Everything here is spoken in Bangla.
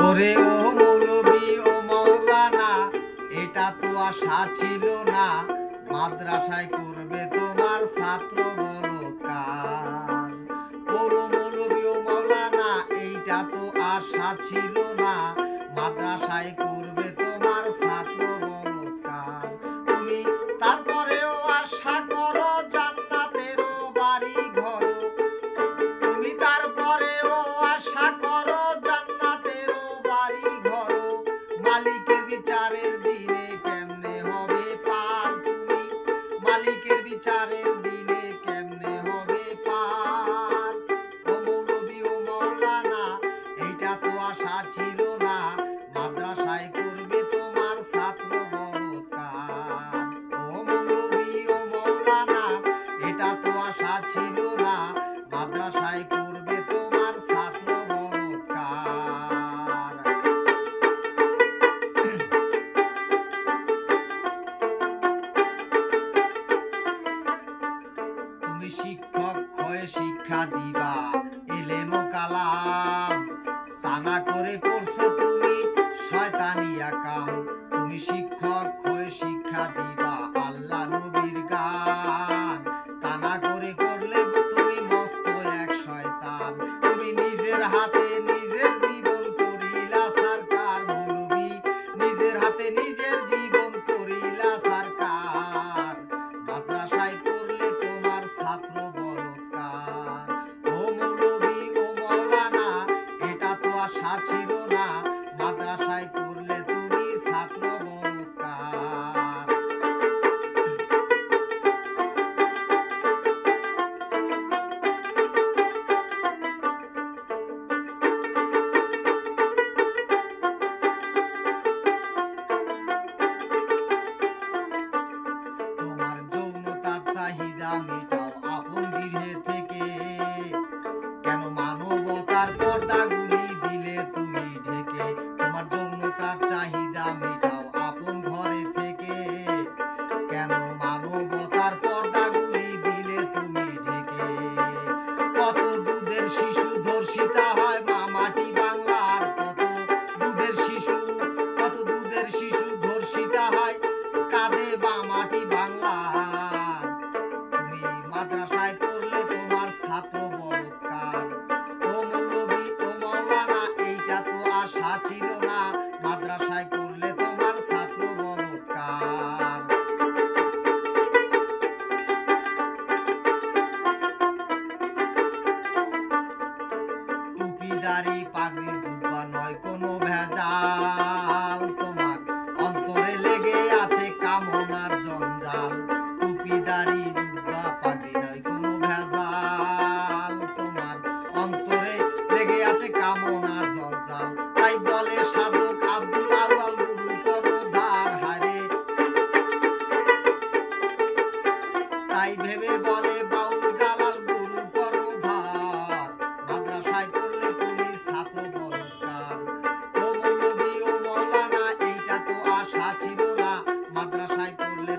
ওরে ও মৌলবি ও মাওলানা, এটা তো আশা ছিল না, মাদ্রাসায় করবে তোমার ছাত্র বলৎকার। ওরে মৌলবি ও মাওলানা, এইটা তো আশা ছিল না, মাদ্রাসায় করবে তোমার ছাত্র বলৎকার। তুমি তারপরেও আশা করো জান্নাতেরও বাড়ি ঘর, তুমি তারপরেও আশা করো জান্নাতেরও বাড়ি ঘর। মালিকের বিচারের দিনে কেমনে হবে পার, তুমি মালিকের বিচারের দিনে কেমনে হবে পার। ও মৌলবি ও মাওলানা, এইটা তো আশা ছিল না, মাদ্রাসায় করবে তোমার ছাত্র বলৎকার। ও মৌলবি ও মাওলানা, এটা তো আশা ছিল না, মাদ্রাসায় করবে তোমার ছাত্র বলৎকার। তুমি শিক্ষক হয়ে শিক্ষা দিবা ইলম ও কালাম, তা না করে করছো তুমি শয়তানিয়া কাম। তুমি শিক্ষক হয়ে শিক্ষা দিবা আল্লাহ নবীর গান, তা না করে করলে তুমি মস্ত এক শয়তান। তুমি নিজের হাতে নিজের জীবন করিলা সরকার, মৌলবি নিজের হাতে নিজের জীবন করিলা সরকার। মাদ্রাসায় করলে তোমার ছাত্র বলৎকার। ও মৌলবি ও মাওলানা, এটা তো আশা ছিল না, মাদ্রাসায় করলে তুমি ছাত্র বলৎকার। তোমার যৌনতার চাহিদা মেটাও আপন গৃহে থেকে, কেন মানবতার পর্দাগুলি দিলে তুমি ঢেকে। তোমার যৌনতার চাহিদা মেটাও আপন ঘরে থেকে, কেন মানবতার পর্দাগুলি দিলে তুমি ঢেকে। কত দুধের শিশু ধর্ষিতা হয় মামাটি বাংলার, কত দুধের শিশু, কত দুধের শিশু ধর্ষিতা হয় কাঁদে বামাটি বাংলার। তুমি মাদ্রাসায় করলে তোমার ছাত্র বলৎকার। ও মৌলবি ও মাওলানা, এইটা তো আশা ছিল না, মাদ্রাসায় করলে তোমার ছাত্র বলৎকার। টুপিদারি পাগড়ি জুব্বা নয় কোনো ভেজাল, তোমার অন্তরে লেগে আছে কামনার জঞ্জাল। টুপিদারি জুব্বা পাগড়ি নয় কোনো ভেজাল, তোমার অন্তরে লেগে আছে কামনার জঞ্জাল। তাই বলে সাধক আব্দুল আউয়াল গুরু কর্ণধার হারে, তাই ভেবে বলে বাউল জালাল গুরু কর্ণধার। মাদ্রাসায় করলে তুমি ছাত্র বলৎকার। ও মৌলবি ও মাওলানা, এইটা তো আশা ছিল না, মাদ্রাসায় করলে